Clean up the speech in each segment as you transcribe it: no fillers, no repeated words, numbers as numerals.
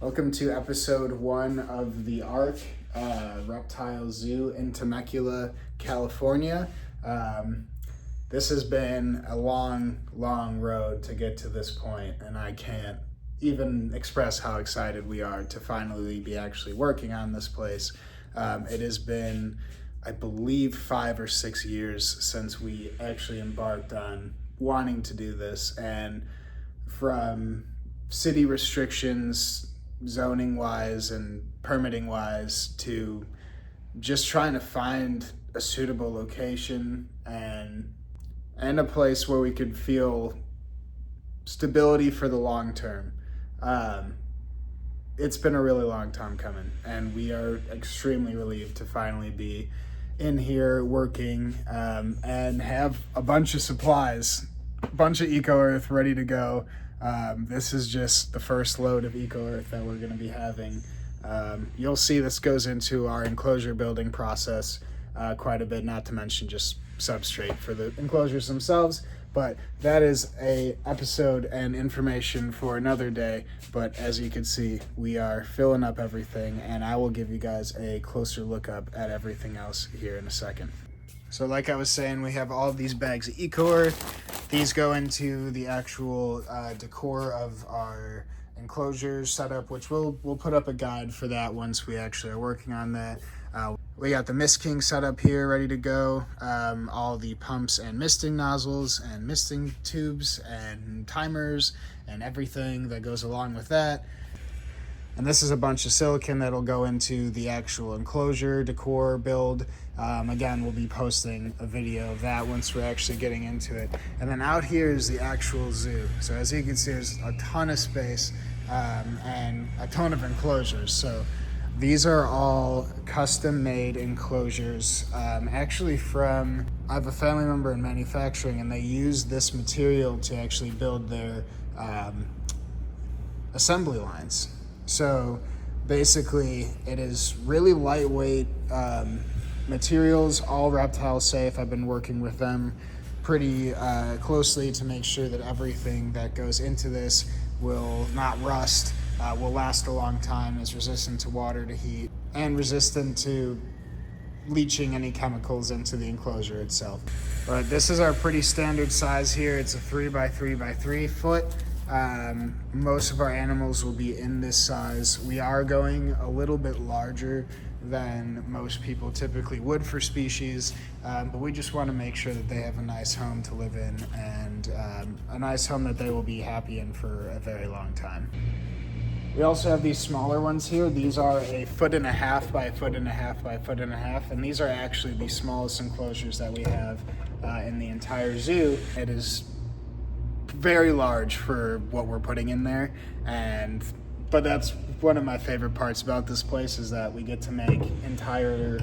Welcome to episode 1 of the ARC Reptile Zoo in Temecula, California. This has been a long road to get to this point, and I can't even express how excited we are to finally be actually working on this place. It has been, I believe, 5 or 6 years since we actually embarked on wanting to do this, and from city restrictions, zoning wise and permitting wise, to just trying to find a suitable location and a place where we could feel stability for the long term. It's been a really long time coming, and we are extremely relieved to finally be in here working and have a bunch of supplies, a bunch of EcoEarth ready to go. This is just the first load of EcoEarth that we're going to be having. You'll see this goes into our enclosure building process quite a bit, not to mention just substrate for the enclosures themselves. But that is a episode and information for another day. But as you can see, we are filling up everything, and I will give you guys a closer look up at everything else here in a second. So like I was saying, we have all of these bags of EcoEarth. These go into the actual decor of our enclosures setup, which we'll put up a guide for that once we actually are working on that. We got the Mist King set up here ready to go. All the pumps and misting nozzles and misting tubes and timers and everything that goes along with that. And this is a bunch of silicone that'll go into the actual enclosure decor build. Again, we'll be posting a video of that once we're actually getting into it. And then out here is the actual zoo. So as you can see, there's a ton of space and a ton of enclosures. So these are all custom made enclosures, actually from, I have a family member in manufacturing, and they use this material to actually build their assembly lines. So basically it is really lightweight materials, all reptile safe. I've been working with them pretty closely to make sure that everything that goes into this will not rust, will last a long time, is resistant to water, to heat, and resistant to leaching any chemicals into the enclosure itself. But this is our pretty standard size here. It's a 3x3x3 foot. Most of our animals will be in this size. We are going a little bit larger than most people typically would for species, but we just want to make sure that they have a nice home to live in, and a nice home that they will be happy in for a very long time. We also have these smaller ones here. These are a 1.5 by 1.5 by 1.5, and these are actually the smallest enclosures that we have in the entire zoo. It is very large for what we're putting in there, but that's one of my favorite parts about this place, is that we get to make entire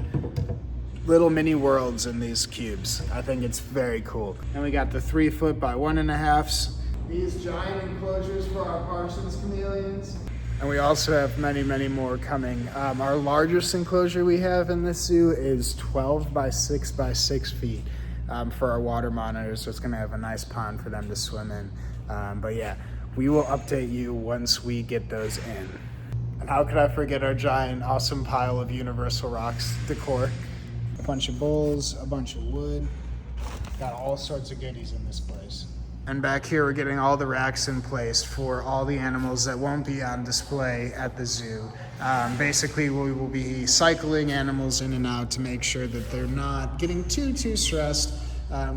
little mini worlds in these cubes. I think it's very cool. And we got the 3 foot by 1.5s. These giant enclosures for our Parsons chameleons. And we also have many more coming. Our largest enclosure we have in this zoo is 12 by 6 by 6 feet. For our water monitors, so it's going to have a nice pond for them to swim in. But yeah, we will update you once we get those in. And how could I forget our giant, awesome pile of Universal Rocks decor? A bunch of bowls, a bunch of wood. Got all sorts of goodies in this place. And back here, we're getting all the racks in place for all the animals that won't be on display at the zoo. Basically, we will be cycling animals in and out to make sure that they're not getting too stressed,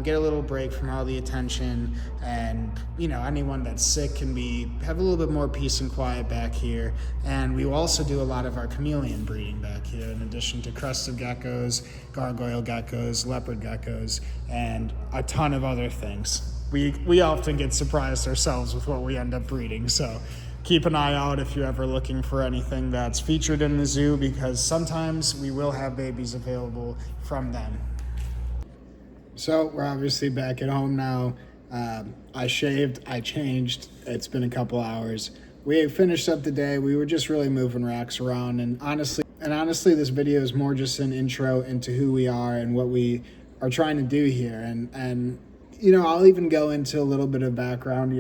get a little break from all the attention, and anyone that's sick can have a little bit more peace and quiet back here. And we will also do a lot of our chameleon breeding back here, in addition to crested geckos, gargoyle geckos, leopard geckos, and a ton of other things. We often get surprised ourselves with what we end up breeding, so keep an eye out if you're ever looking for anything that's featured in the zoo, because sometimes we will have babies available from them. So we're obviously back at home now. I shaved, I changed. It's been a couple hours. We finished up the day. We were just really moving racks around, and honestly, this video is more just an intro into who we are and what we are trying to do here. And I'll even go into a little bit of background.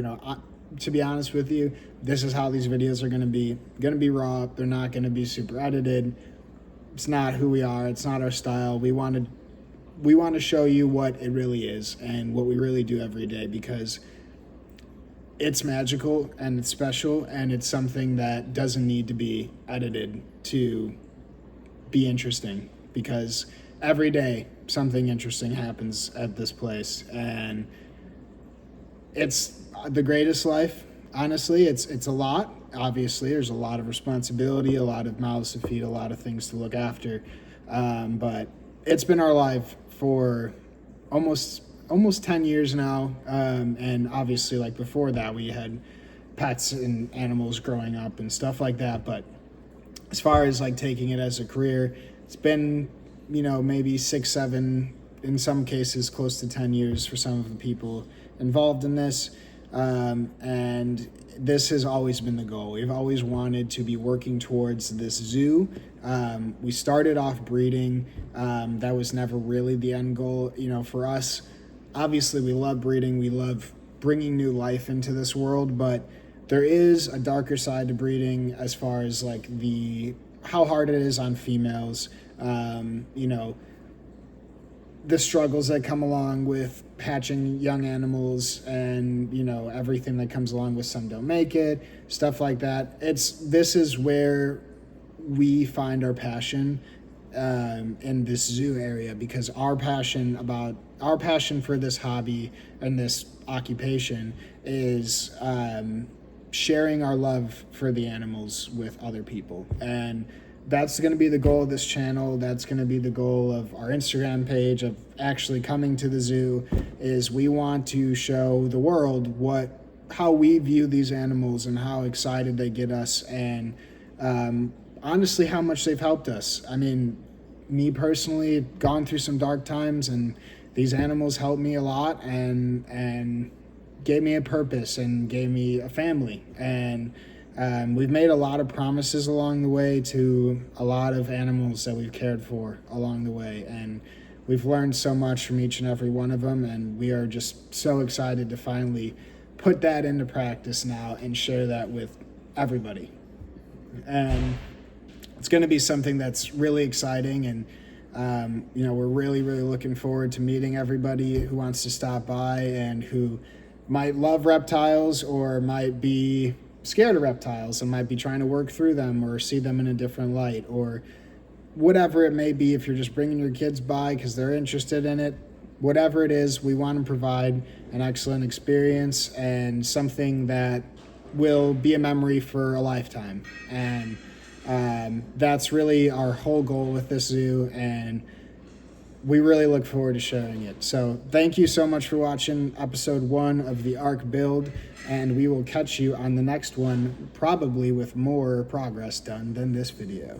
to be honest with you, this is how these videos are going to be raw. They're not going to be super edited. It's not who we are. It's not our style. We want to show you what it really is and what we really do every day, because it's magical and it's special, and it's something that doesn't need to be edited to be interesting, because every day something interesting happens at this place, and it's the greatest life. Honestly, it's a lot. Obviously, there's a lot of responsibility, a lot of mouths to feed, a lot of things to look after, but it's been our life for almost 10 years now, and obviously, like, before that we had pets and animals growing up and stuff like that. But as far as like taking it as a career, it's been, maybe 6, 7, in some cases close to 10 years for some of the people involved in this, and this has always been the goal. We've always wanted to be working towards this zoo. We started off breeding. That was never really the end goal. For us, obviously we love breeding. We love bringing new life into this world, but there is a darker side to breeding as far as like how hard it is on females. The struggles that come along with hatching young animals, and everything that comes along with some don't make it, stuff like that. This is where we find our passion in this zoo area, because our passion for this hobby and this occupation is sharing our love for the animals with other people. And that's going to be the goal of this channel. That's going to be the goal of our Instagram page, of actually coming to the zoo, is we want to show the world how we view these animals and how excited they get us, and honestly how much they've helped us. I mean, me personally, gone through some dark times, and these animals helped me a lot and gave me a purpose and gave me a family. And we've made a lot of promises along the way to a lot of animals that we've cared for along the way, and we've learned so much from each and every one of them, and we are just so excited to finally put that into practice now and share that with everybody. And it's going to be something that's really exciting, and we're really, really looking forward to meeting everybody who wants to stop by and who might love reptiles or might be scared of reptiles and might be trying to work through them or see them in a different light, or whatever it may be. If you're just bringing your kids by because they're interested in it, whatever it is, we want to provide an excellent experience and something that will be a memory for a lifetime. And that's really our whole goal with this zoo, and we really look forward to sharing it. So thank you so much for watching episode 1 of the ARK build, and we will catch you on the next one, probably with more progress done than this video.